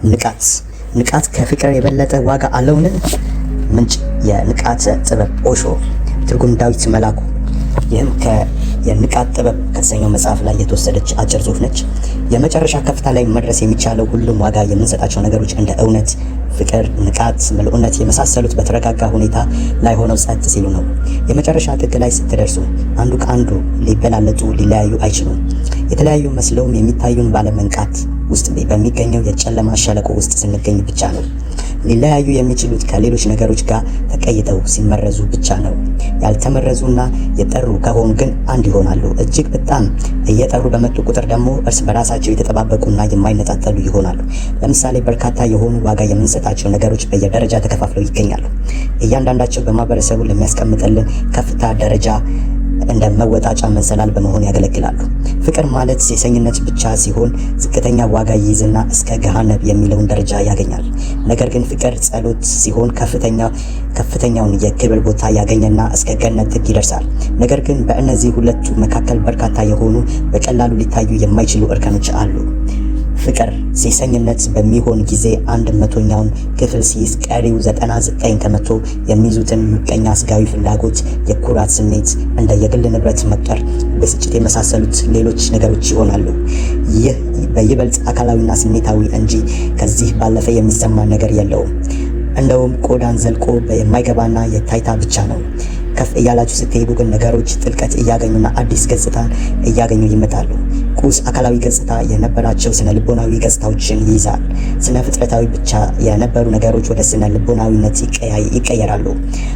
ንቃት ከፍቅር የበለጠ ዋጋ አለውን? ምንጭ የንቃተ ጥበብ ኦሾ። ትርጉም ዳዊት መላኩ። ይህም የንቃት ጥበብ ከተሰኘው መጽሐፍ ላይ የተወሰደች አጭር ጽሑፍ ነች። የመጨረሻ ከፍታ ላይ መድረስ የሚቻለው ሁሉም ዋጋ የምንሰጣቸው ነገሮች እንደ እውነት፣ ፍቅር፣ ንቃት፣ ምልኡነት የመሳሰሉት በተረጋጋ ሁኔታ ላይ ሆነው ጸጥ ሲሉ ነው። የመጨረሻ ጥግ ላይ ስትደርሱ አንዱ ከአንዱ ሊበላለጡ ሊለያዩ አይችሉም። የተለያዩ መስለውም የሚታዩን ባለመንቃት ውስጥ በሚገኘው የጨለማ ሸለቆ ውስጥ ስንገኝ ብቻ ነው። ሊለያዩ የሚችሉት ከሌሎች ነገሮች ጋር ተቀይጠው ሲመረዙ ብቻ ነው። ያልተመረዙና የጠሩ ከሆኑ ግን አንድ ይሆናሉ። እጅግ በጣም እየጠሩ በመጡ ቁጥር ደግሞ እርስ በራሳቸው የተጠባበቁና የማይነጣጠሉ ይሆናሉ። ለምሳሌ በርካታ የሆኑ ዋጋ የምንሰጣቸው ነገሮች በየደረጃ ተከፋፍለው ይገኛሉ። እያንዳንዳቸው በማህበረሰቡ ለሚያስቀምጥልን ከፍታ ደረጃ እንደ መወጣጫ መሰላል በመሆን ያገለግላሉ። ፍቅር ማለት ሴሰኝነት ብቻ ሲሆን ዝቅተኛ ዋጋ ይይዝና እስከ ገሃነብ የሚለውን ደረጃ ያገኛል። ነገር ግን ፍቅር ጸሎት ሲሆን ከፍተኛውን የክብር ቦታ ያገኘና እስከ ገነት ጥግ ይደርሳል። ነገር ግን በእነዚህ ሁለቱ መካከል በርካታ የሆኑ በቀላሉ ሊታዩ የማይችሉ እርከኖች አሉ። ፍቅር ሴሰኝነት በሚሆን ጊዜ 100ኛውን ክፍል ሲይዝ ቀሪው 99 ከመቶ የሚይዙትን ምቀኛ ስጋዊ ፍላጎት፣ የኩራት ስሜት፣ እንደ የግል ንብረት መቁጠር፣ ብስጭት የመሳሰሉት ሌሎች ነገሮች ይሆናሉ። ይህ በይበልጥ አካላዊና ስሜታዊ እንጂ ከዚህ ባለፈ የሚሰማ ነገር የለውም። እንደውም ቆዳን ዘልቆ የማይገባና የታይታ ብቻ ነው። ከፍ እያላችሁ ስትሄዱ ግን ነገሮች ጥልቀት እያገኙና አዲስ ገጽታን እያገኙ ይመጣሉ። ቁስ አካላዊ ገጽታ የነበራቸው ስነ ልቦናዊ ገጽታዎችን ይይዛል። ስነ ፍጥረታዊ ብቻ የነበሩ ነገሮች ወደ ስነ ልቦናዊነት ይቀየራሉ።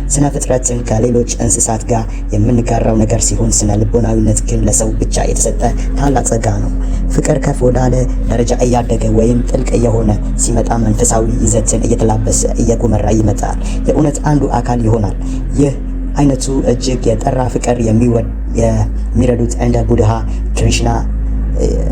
ስነ ፍጥረትን ከሌሎች እንስሳት ጋር የምንጋራው ነገር ሲሆን፣ ስነ ልቦናዊነት ግን ለሰው ብቻ የተሰጠ ታላቅ ጸጋ ነው። ፍቅር ከፍ ወዳለ ደረጃ እያደገ ወይም ጥልቅ እየሆነ ሲመጣ መንፈሳዊ ይዘትን እየተላበሰ እየጎመራ ይመጣል። የእውነት አንዱ አካል ይሆናል። ይህ አይነቱ እጅግ የጠራ ፍቅር የሚረዱት እንደ ቡድሃ፣ ክሪሽና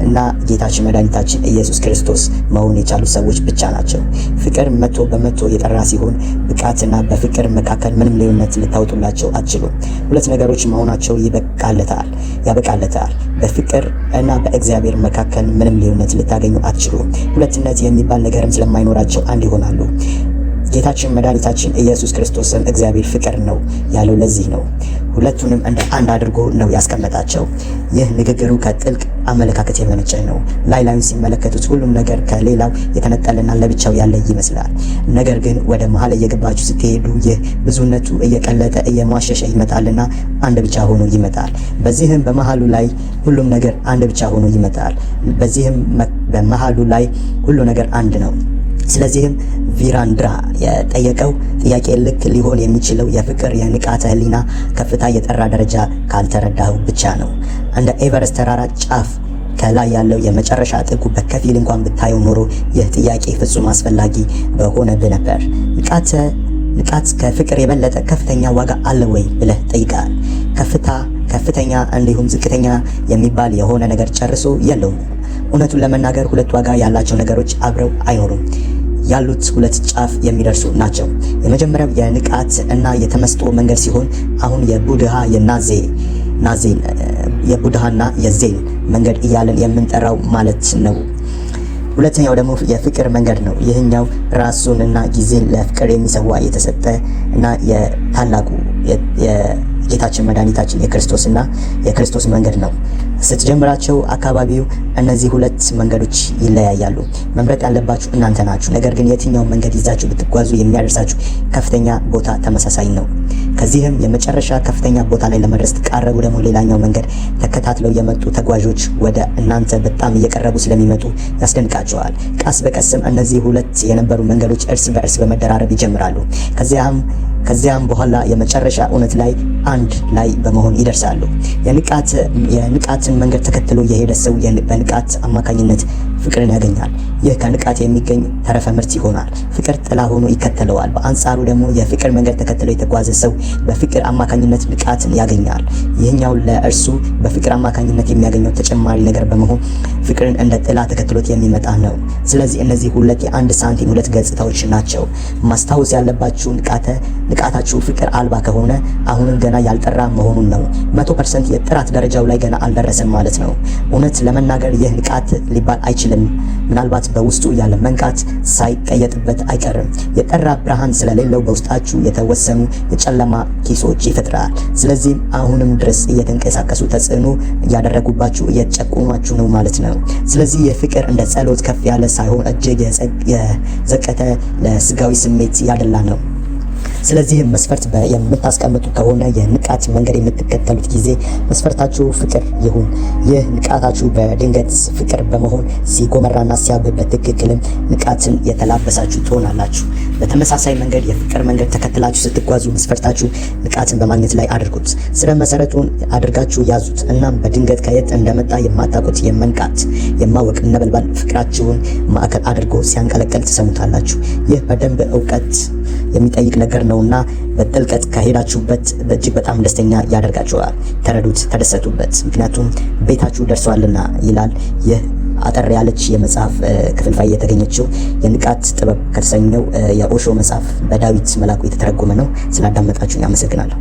እና ጌታችን መድኃኒታችን ኢየሱስ ክርስቶስ መሆን የቻሉ ሰዎች ብቻ ናቸው። ፍቅር 100% የጠራ ሲሆን ብቃትና በፍቅር መካከል ምንም ልዩነት ልታወጡላቸው አትችሉም። ሁለት ነገሮች መሆናቸው ያበቃለታል። በፍቅር እና በእግዚአብሔር መካከል ምንም ልዩነት ልታገኙ አትችሉም። ሁለትነት የሚባል ነገርም ስለማይኖራቸው አንድ ይሆናሉ። ጌታችን መድኃኒታችን ኢየሱስ ክርስቶስም እግዚአብሔር ፍቅር ነው ያለው ለዚህ ነው። ሁለቱንም እንደ አንድ አድርጎ ነው ያስቀመጣቸው። ይህ ንግግሩ ከጥልቅ አመለካከት የመነጨ ነው። ላዩን ሲመለከቱት ሁሉም ነገር ከሌላው የተነጠለና ለብቻው ያለ ይመስላል። ነገር ግን ወደ መሀል እየገባችሁ ስትሄዱ ይህ ብዙነቱ እየቀለጠ እየሟሸሸ ይመጣልና አንድ ብቻ ሆኖ ይመጣል። በዚህም በመሃሉ ላይ ሁሉም ነገር አንድ ብቻ ሆኖ ይመጣል። በዚህም በመሃሉ ላይ ሁሉ ነገር አንድ ነው። ስለዚህም ቪራንድራ የጠየቀው ጥያቄ ልክ ሊሆን የሚችለው የፍቅር የንቃተ ህሊና ከፍታ የጠራ ደረጃ ካልተረዳው ብቻ ነው። እንደ ኤቨረስት ተራራ ጫፍ ከላይ ያለው የመጨረሻ ጥጉ በከፊል እንኳን ብታየው ኖሮ ይህ ጥያቄ ፍጹም አስፈላጊ በሆነብህ ነበር። ንቃት ከፍቅር የበለጠ ከፍተኛ ዋጋ አለ ወይ ብለህ ጠይቃል። ከፍተኛ እንዲሁም ዝቅተኛ የሚባል የሆነ ነገር ጨርሶ የለውም። እውነቱን ለመናገር ሁለት ዋጋ ያላቸው ነገሮች አብረው አይኖሩም። ያሉት ሁለት ጫፍ የሚደርሱ ናቸው። የመጀመሪያው የንቃት እና የተመስጦ መንገድ ሲሆን አሁን የቡድሃና የዜን መንገድ እያለን የምንጠራው ማለት ነው። ሁለተኛው ደግሞ የፍቅር መንገድ ነው። ይህኛው ራሱንና ጊዜን ለፍቅር የሚሰዋ የተሰጠ እና የታላቁ ጌታችን መድኃኒታችን የክርስቶስ መንገድ ነው። ስትጀምራቸው አካባቢው እነዚህ ሁለት መንገዶች ይለያያሉ። መምረጥ ያለባችሁ እናንተ ናችሁ። ነገር ግን የትኛው መንገድ ይዛችሁ ብትጓዙ የሚያደርሳችሁ ከፍተኛ ቦታ ተመሳሳይ ነው። ከዚህም የመጨረሻ ከፍተኛ ቦታ ላይ ለመድረስ ተቃረቡ ደግሞ ሌላኛው መንገድ ተከታትለው የመጡ ተጓዦች ወደ እናንተ በጣም እየቀረቡ ስለሚመጡ ያስደንቃቸዋል። ቀስ በቀስም እነዚህ ሁለት የነበሩ መንገዶች እርስ በእርስ በመደራረብ ይጀምራሉ። ከዚያም በኋላ የመጨረሻ እውነት ላይ አንድ ላይ በመሆን ይደርሳሉ። የንቃትን መንገድ ተከትሎ የሄደ ሰው በንቃት አማካኝነት ፍቅርን ያገኛል። ይህ ከንቃት የሚገኝ ተረፈ ምርት ይሆናል። ፍቅር ጥላ ሆኖ ይከተለዋል። በአንጻሩ ደግሞ የፍቅር መንገድ ተከትሎ የተጓዘ ሰው በፍቅር አማካኝነት ንቃትን ያገኛል። ይህኛው ለእርሱ በፍቅር አማካኝነት የሚያገኘው ተጨማሪ ነገር በመሆን ፍቅርን እንደ ጥላ ተከትሎት የሚመጣ ነው። ስለዚህ እነዚህ ሁለት የአንድ ሳንቲም ሁለት ገጽታዎች ናቸው። ማስታወስ ያለባችሁ ንቃታችሁ ፍቅር አልባ ከሆነ አሁንም ገና ያልጠራ መሆኑን ነው። 100% የጥራት ደረጃው ላይ ገና አልደረሰም። ስም ማለት ነው። እውነት ለመናገር ይህ ንቃት ሊባል አይችልም። ምናልባት በውስጡ ያለ መንቃት ሳይቀየጥበት አይቀርም። የጠራ ብርሃን ስለሌለው በውስጣችሁ የተወሰኑ የጨለማ ኪሶች ይፈጥራል። ስለዚህም አሁንም ድረስ እየተንቀሳቀሱ ተጽዕኖ እያደረጉባችሁ እየተጨቆኗችሁ ነው ማለት ነው። ስለዚህ የፍቅር እንደ ጸሎት ከፍ ያለ ሳይሆን እጅግ የዘቀተ ለስጋዊ ስሜት ያደላ ነው። ስለዚህም መስፈርት የምታስቀምጡ ከሆነ የንቃት መንገድ የምትከተሉት ጊዜ መስፈርታችሁ ፍቅር ይሁን። ይህ ንቃታችሁ በድንገት ፍቅር በመሆን ሲጎመራና ሲያብብ በትክክልም ንቃትን የተላበሳችሁ ትሆናላችሁ። በተመሳሳይ መንገድ የፍቅር መንገድ ተከትላችሁ ስትጓዙ መስፈርታችሁ ንቃትን በማግኘት ላይ አድርጉት። ስረ መሰረቱን አድርጋችሁ ያዙት። እናም በድንገት ከየት እንደመጣ የማታውቁት የመንቃት የማወቅ ነበልባል ፍቅራችሁን ማዕከል አድርጎ ሲያንቀለቀል ትሰሙታላችሁ። ይህ በደንብ እውቀት የሚጠይቅ ነገር ነውና በጥልቀት ከሄዳችሁበት እጅግ በጣም ደስተኛ ያደርጋችኋል። ተረዱት፣ ተደሰቱበት፣ ምክንያቱም ቤታችሁ ደርሷልና ይላል። ይህ አጠር ያለች የመጽሐፍ ክፍልፋይ የተገኘችው የንቃት ጥበብ ከተሰኘው የኦሾ መጽሐፍ በዳዊት መላኩ የተተረጎመ ነው። ስላዳመጣችሁኝ አመሰግናለሁ።